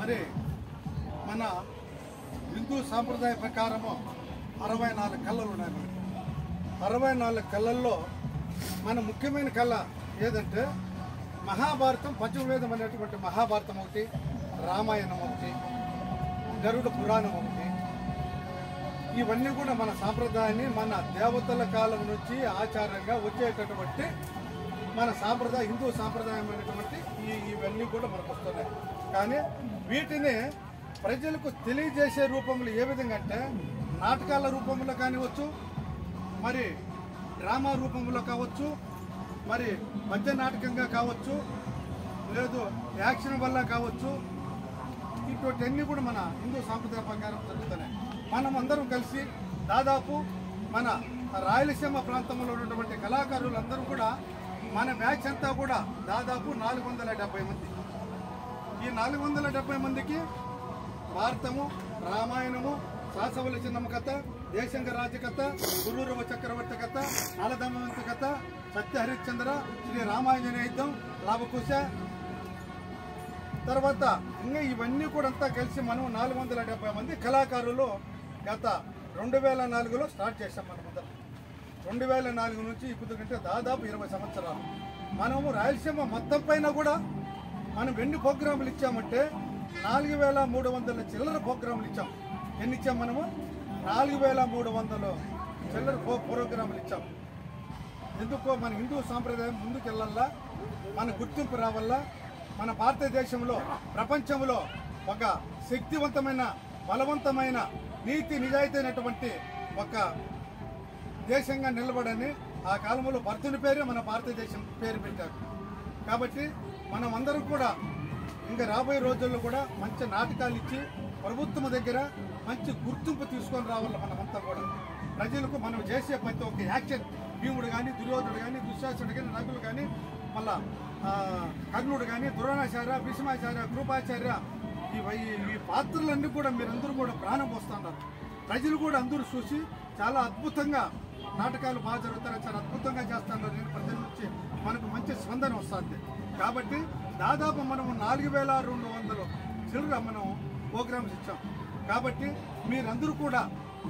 మరి మన హిందూ సాంప్రదాయ ప్రకారము 64 కళలు ఉన్నాయి. 64 కళల్లో మన ముఖ్యమైన కళ ఏదంటే మహాభారతం, పంచమవేదం అనేటువంటి మహాభారతం ఒకటి, రామాయణం ఒకటి, గరుడ పురాణం ఒకటి. ఇవన్నీ కూడా మన సాంప్రదాయాన్ని, మన దేవతల కాలం నుంచి ఆచారంగా వచ్చేటటువంటి మన సాంప్రదాయ హిందూ సాంప్రదాయమైనటువంటి ఇవన్నీ కూడా మనకు వస్తున్నాయి. కానీ వీటిని ప్రజలకు తెలియజేసే రూపంలో ఏ విధంగా అంటే నాటకాల రూపంలో కానివచ్చు, మరి డ్రామా రూపంలో కావచ్చు, మరి పద్య నాటకంగా కావచ్చు, లేదు యాక్షన్ వల్ల కావచ్చు, ఇటువంటివన్నీ కూడా మన హిందూ సాంప్రదాయ ప్రకారం జరుగుతున్నాయి. మనం అందరం కలిసి దాదాపు మన రాయలసీమ ప్రాంతంలో ఉన్నటువంటి కళాకారులందరూ కూడా మన బ్యాచ్ అంతా కూడా దాదాపు 470 మంది. ఈ 470 మందికి భారతము, రామాయణము, శాసవల్లి చిన్నమ్మ కథ, దేశంగ రాజ కథ, గురూరవ చక్రవర్తి కథ, నలదమవంతి కథ, సత్యహరిశ్చంద్ర, శ్రీ రామాంజనేయ యుద్ధం, లాభకుశ, తర్వాత ఇంకా ఇవన్నీ కూడా అంతా కలిసి మనం 470 మంది కళాకారులు గత 2004లో స్టార్ట్ చేసాం. మనం 2004 నుంచి ఇప్పుడు కంటే దాదాపు 20 సంవత్సరాలు మనము రాయలసీమ మొత్తం పైన కూడా మనం ఎన్ని ప్రోగ్రాములు ఇచ్చామంటే 4300 చిల్లర ప్రోగ్రాములు ఇచ్చాం. ఎన్ని ఇచ్చాం మనము? 4300 చిల్లర ప్రోగ్రాములు ఇచ్చాం. ఎందుకో మన హిందూ సాంప్రదాయం ముందుకు వెళ్ళాలా, మన గుర్తింపు రావాలా, మన భారతదేశంలో ప్రపంచంలో ఒక శక్తివంతమైన, బలవంతమైన, నీతి నిజాయితీ అయినటువంటి ఒక దేశంగా నిలబడని ఆ కాలంలో భరతుని పేరే మన భారతదేశం పేరు పెట్టారు. కాబట్టి మనం అందరం కూడా ఇంకా రాబోయే రోజుల్లో కూడా మంచి నాటకాలు ఇచ్చి ప్రభుత్వం దగ్గర మంచి గుర్తింపు తీసుకొని రావాలి. మనమంతా కూడా ప్రజలకు మనం చేసే ప్రతి ఒక్క యాక్షన్, భీముడు కానీ, దుర్యోధనుడు కానీ, దుశ్శాసనుడు కానీ, నకులు కానీ, మళ్ళా కర్ణుడు కానీ, ద్రోణాచార్య, భీష్మాచార్య, కృపాచార్య, ఈ పాత్రలన్నీ కూడా మీరందరూ కూడా ప్రాణం పోస్తున్నారు. ప్రజలు కూడా అందరూ చూసి చాలా అద్భుతంగా నాటకాలు బాగా జరుగుతారు, చాలా అద్భుతంగా చేస్తున్నారు. నేను ప్రజల నుంచి మనకు మంచి స్పందన వస్తుంది. కాబట్టి దాదాపు మనము 4200 చిల్లర మనం ప్రోగ్రామ్స్ ఇచ్చాం. కాబట్టి మీరందరూ కూడా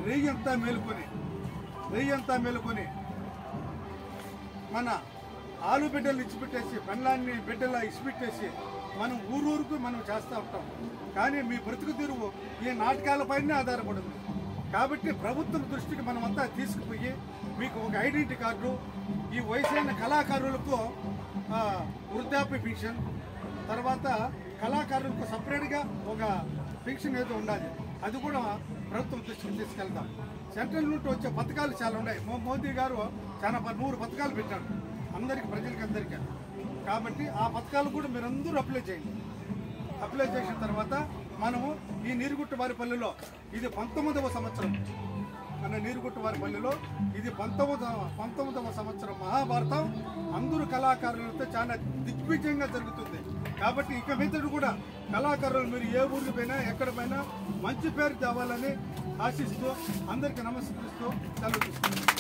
రెయ్యంతా మేలుకొని మన ఆలు బిడ్డలు ఇచ్చిపెట్టేసి, పెళ్ళాన్ని బిడ్డలా ఇచ్చిపెట్టేసి మనం ఊరూరుకు మనం చేస్తూ ఉంటాం. కానీ మీ బ్రతుకు తీరువు ఈ నాటకాలపైనే ఆధారపడింది. కాబట్టి ప్రభుత్వం దృష్టికి మనమంతా తీసుకుపోయి మీకు ఒక ఐడెంటిటీ కార్డు, ఈ వయసైన కళాకారులకు వృద్ధాప్య పెన్షన్, తర్వాత కళాకారులకు సపరేట్గా ఒక పెన్షన్ ఏదో ఉండాలి, అది కూడా ప్రభుత్వం దృష్టికి తీసుకెళ్తాం. సెంట్రల్ నుండి వచ్చే పథకాలు చాలా ఉన్నాయి. మోదీ గారు చాలా 100 పథకాలు పెట్టాడు అందరికీ, ప్రజలకి అందరికీ. కాబట్టి ఆ పథకాలు కూడా మీరందరూ అప్లై చేయండి. అప్లై చేసిన తర్వాత మనము ఈ నీరుగుట్టవారిపల్లిలో ఇది 19వ సంవత్సరం. మన నీరుగుట్టవారిపల్లిలో ఇది 19వ సంవత్సరం మహాభారతం అందరూ కళాకారులతో చాలా దిగ్విజయంగా జరుగుతుంది. కాబట్టి ఇక మీదట కూడా కళాకారులు మీరు ఏ ఊరికి పోయినా, ఎక్కడ పోయినా మంచి పేరు తేవాలని ఆశిస్తూ అందరికీ నమస్కరిస్తూ సెలవు తీసుకుంటున్నాను.